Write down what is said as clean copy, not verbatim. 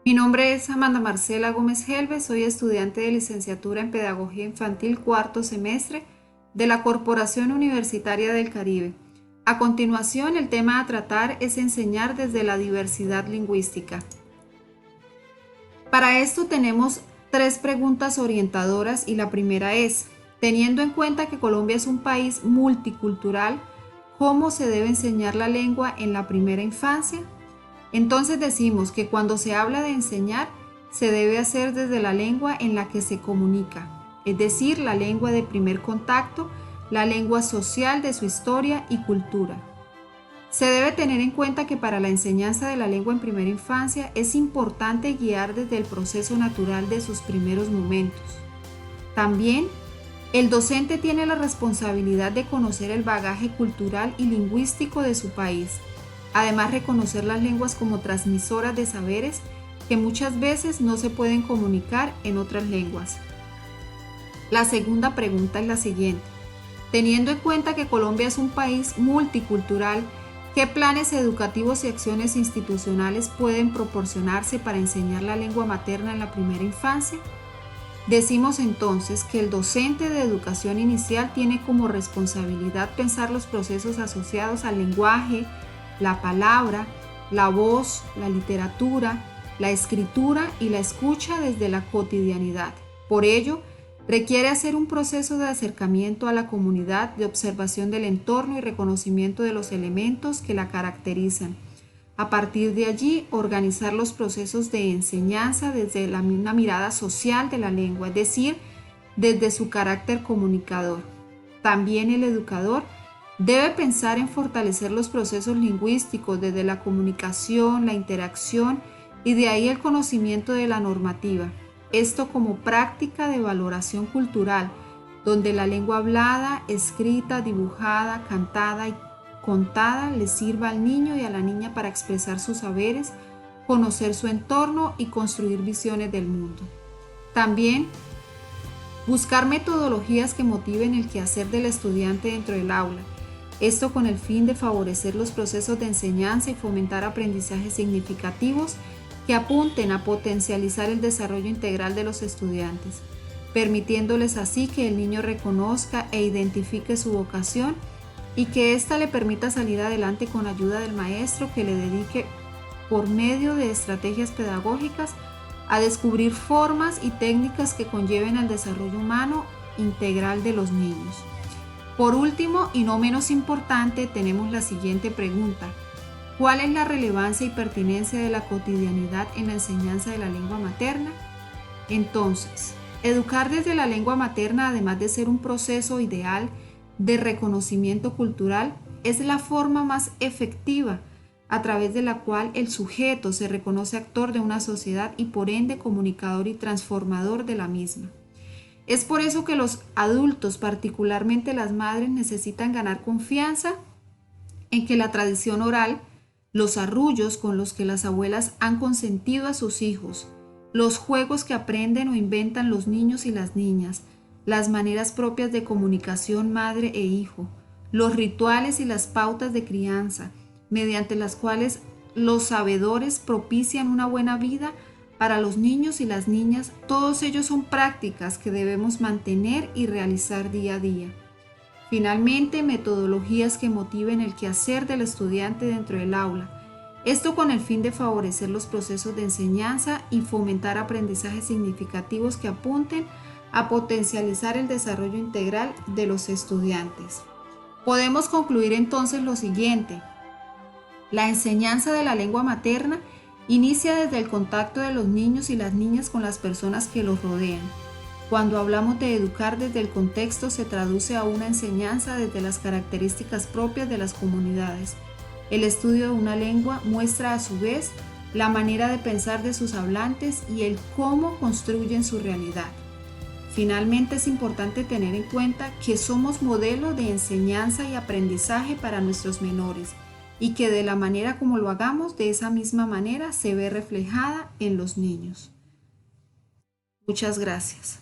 Mi nombre es Amanda Marcela Gómez Helves, soy estudiante de licenciatura en Pedagogía Infantil cuarto semestre de la Corporación Universitaria del Caribe. A continuación, el tema a tratar es enseñar desde la diversidad lingüística. Para esto tenemos tres preguntas orientadoras y la primera es, teniendo en cuenta que Colombia es un país multicultural, ¿cómo se debe enseñar la lengua en la primera infancia? Entonces decimos que cuando se habla de enseñar, se debe hacer desde la lengua en la que se comunica, es decir, la lengua de primer contacto, la lengua social de su historia y cultura. Se debe tener en cuenta que para la enseñanza de la lengua en primera infancia es importante guiar desde el proceso natural de sus primeros momentos. También, el docente tiene la responsabilidad de conocer el bagaje cultural y lingüístico de su país. Además, reconocer las lenguas como transmisoras de saberes que muchas veces no se pueden comunicar en otras lenguas. La segunda pregunta es la siguiente. Teniendo en cuenta que Colombia es un país multicultural, ¿qué planes educativos y acciones institucionales pueden proporcionarse para enseñar la lengua materna en la primera infancia? Decimos entonces que el docente de educación inicial tiene como responsabilidad pensar los procesos asociados al lenguaje, la palabra, la voz, la literatura, la escritura y la escucha desde la cotidianidad. Por ello, requiere hacer un proceso de acercamiento a la comunidad, de observación del entorno y reconocimiento de los elementos que la caracterizan. A partir de allí, organizar los procesos de enseñanza desde una mirada social de la lengua, es decir, desde su carácter comunicador. También el educador debe pensar en fortalecer los procesos lingüísticos desde la comunicación, la interacción y de ahí el conocimiento de la normativa. Esto como práctica de valoración cultural, donde la lengua hablada, escrita, dibujada, cantada y contada le sirva al niño y a la niña para expresar sus saberes, conocer su entorno y construir visiones del mundo. También buscar metodologías que motiven el quehacer del estudiante dentro del aula. Esto con el fin de favorecer los procesos de enseñanza y fomentar aprendizajes significativos que apunten a potencializar el desarrollo integral de los estudiantes, permitiéndoles así que el niño reconozca e identifique su vocación y que ésta le permita salir adelante con ayuda del maestro que le dedique por medio de estrategias pedagógicas a descubrir formas y técnicas que conlleven al desarrollo humano integral de los niños. Por último, y no menos importante, tenemos la siguiente pregunta. ¿Cuál es la relevancia y pertinencia de la cotidianidad en la enseñanza de la lengua materna? Entonces, educar desde la lengua materna, además de ser un proceso ideal de reconocimiento cultural, es la forma más efectiva a través de la cual el sujeto se reconoce actor de una sociedad y por ende comunicador y transformador de la misma. Es por eso que los adultos, particularmente las madres, necesitan ganar confianza en que la tradición oral, los arrullos con los que las abuelas han consentido a sus hijos, los juegos que aprenden o inventan los niños y las niñas, las maneras propias de comunicación madre e hijo, los rituales y las pautas de crianza, mediante las cuales los sabedores propician una buena vida para los niños y las niñas, todos ellos son prácticas que debemos mantener y realizar día a día. Finalmente, metodologías que motiven el quehacer del estudiante dentro del aula. Esto con el fin de favorecer los procesos de enseñanza y fomentar aprendizajes significativos que apunten a potencializar el desarrollo integral de los estudiantes. Podemos concluir entonces lo siguiente. La enseñanza de la lengua materna inicia desde el contacto de los niños y las niñas con las personas que los rodean. Cuando hablamos de educar desde el contexto, se traduce a una enseñanza desde las características propias de las comunidades. El estudio de una lengua muestra a su vez la manera de pensar de sus hablantes y el cómo construyen su realidad. Finalmente, es importante tener en cuenta que somos modelo de enseñanza y aprendizaje para nuestros menores y que de la manera como lo hagamos, de esa misma manera se ve reflejada en los niños. Muchas gracias.